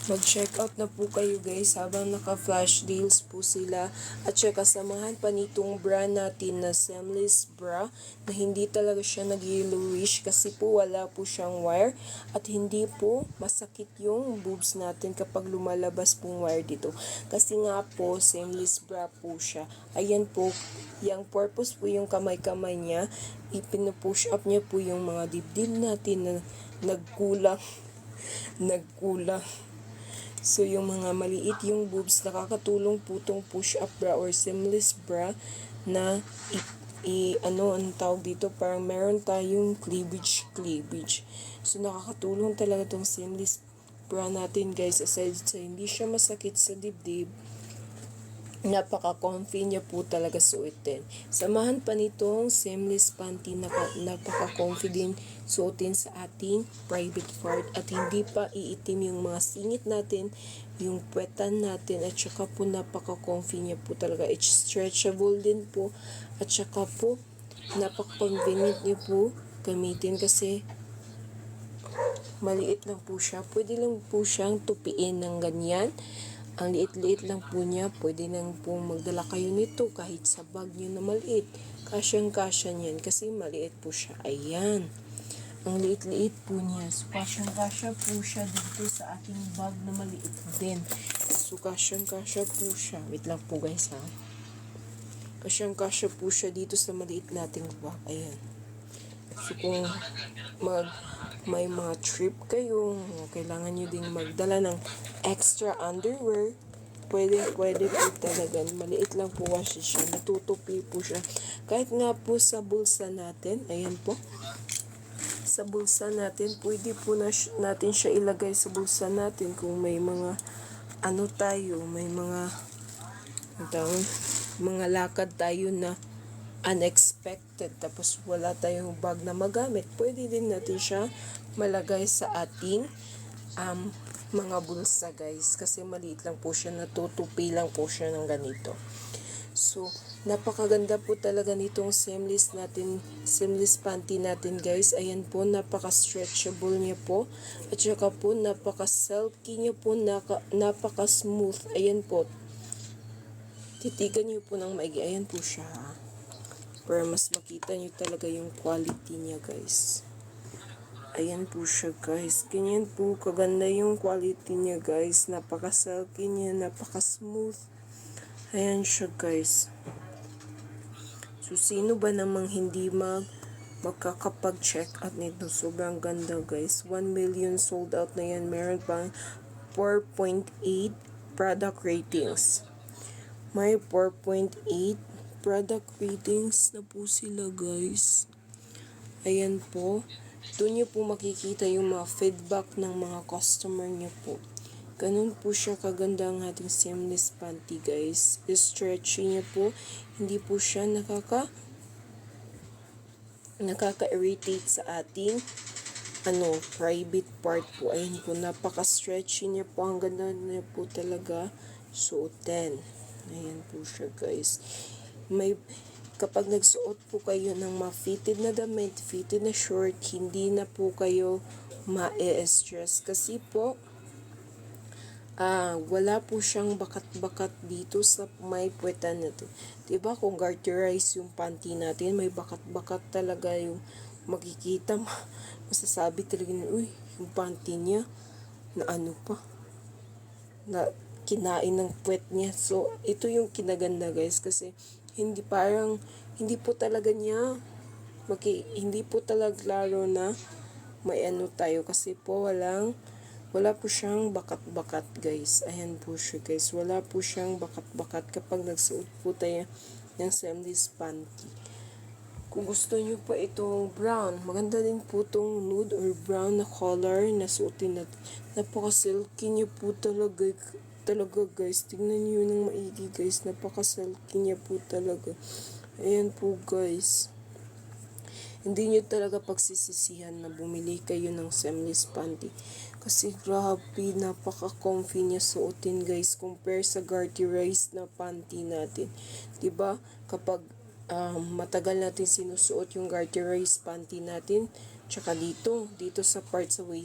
Mag-check out na po kayo guys habang naka-flash deals po sila. At saka kasamahan pa nitong bra natin na seamless bra na hindi talaga siya nag-yellowish kasi po wala po siyang wire at hindi po masakit yung boobs natin kapag lumalabas pong wire dito. Kasi nga po seamless bra po siya. Ayan po, yung purpose po yung kamay-kamay niya. Ipinu-push up niya po yung mga dibdib natin na nagkulang. So, yung mga maliit yung boobs, nakakatulong po tong push-up bra or seamless bra na anong tawag dito, parang meron tayong cleavage. So, nakakatulong talaga tong seamless bra natin guys, aside sa hindi siya masakit sa dibdib, napaka-comfy niya po talaga suotin. Samahan pa nitong seamless panty na napaka-comfy din suotin sa ating private part at hindi pa iitim yung mga singit natin, yung puwetan natin at saka po napaka-comfy niya po talaga. It's stretchable din po at saka po napaka-convenient niya po gamitin kasi maliit lang po siya. Pwede lang po siyang tupiin ng ganyan. Ang liit-liit lang po niya, pwede lang po magdala kayo nito kahit sa bag niyo na maliit. Kasyang-kasya niyan kasi maliit po siya. Ayan. Ang liit-liit po niya. So, kasyang-kasya po siya dito sa aking bag na maliit din. So, kasyang-kasya po siya. Wait lang po guys ha. Kasyang-kasya po siya dito sa maliit nating bag. Ayan. So, kung may mga trip kayo, kailangan nyo ding magdala ng extra underwear, pwede po talaga. Maliit lang po kasi siya, natutupi po siya. Kahit nga po sa bulsa natin, ayan po, sa bulsa natin, pwede po natin siya ilagay sa bulsa natin kung may mga may mga lakad tayo na unexpected tapos wala tayong bag na magamit, pwede din natin siya malagay sa ating mga bulsa guys kasi maliit lang po siya, natutupi lang po siya ng ganito. So, napakaganda po talaga nitong seamless panty natin guys. Ayan po, napaka-stretchable niya po. At saka po, napaka-silky niya po, napaka-smooth. Ayan po. Titigan niyo po ng maigi. Ayan po siya. Para mas makita nyo talaga yung quality niya guys. Ayan po siya guys. Ganyan po kaganda yung quality niya guys. Napaka-silky niya, napaka-smooth. Ayan siya guys. So sino ba namang hindi makakapag-check out nito? Sobrang ganda guys. 1 million sold out na yan. Meron pang 4.8 product ratings. May 4.8 product ratings na po sila guys. Ayan po. Doon nyo po makikita yung mga feedback ng mga customer nyo po. Ganun po siya kaganda ang ating seamless panty guys. Stretchy niya po. Hindi po siya nakaka-irritate sa ating private part po. Ayan po, napaka-stretchy niya po. Ang ganda niya po talaga suotin. Ayan po siya guys. Kapag nagsuot po kayo ng fitted na damit, fitted na short, hindi na po kayo ma-stress kasi po wala po siyang bakat-bakat dito sa may puwetan natin. Diba kung garterize yung panty natin, may bakat-bakat talaga yung makikita. Masasabi talaga na, uy, yung panty niya, na kinain ng puwet niya. So, ito yung kinaganda guys, kasi hindi po talaga niya, hindi po talaga laro na may tayo, kasi po wala po siyang bakat-bakat guys. Ayan po siya guys. Wala po siyang bakat-bakat kapag nagsuot po tayo ng seamless panty. Kung gusto nyo pa itong brown, maganda din po itong nude or brown na color na suotin natin. Napaka-silky niya po talaga guys. Tingnan nyo ng maigi guys. Napaka-silky niya po talaga. Ayan po guys. Hindi nyo talaga pagsisisihan na bumili kayo ng seamless panty. Kasi grabe, napaka-comfy niya suotin guys compare sa garterized na panty natin. Diba? Kapag matagal natin sinusuot yung garterized panty natin, tsaka dito sa part sa waist,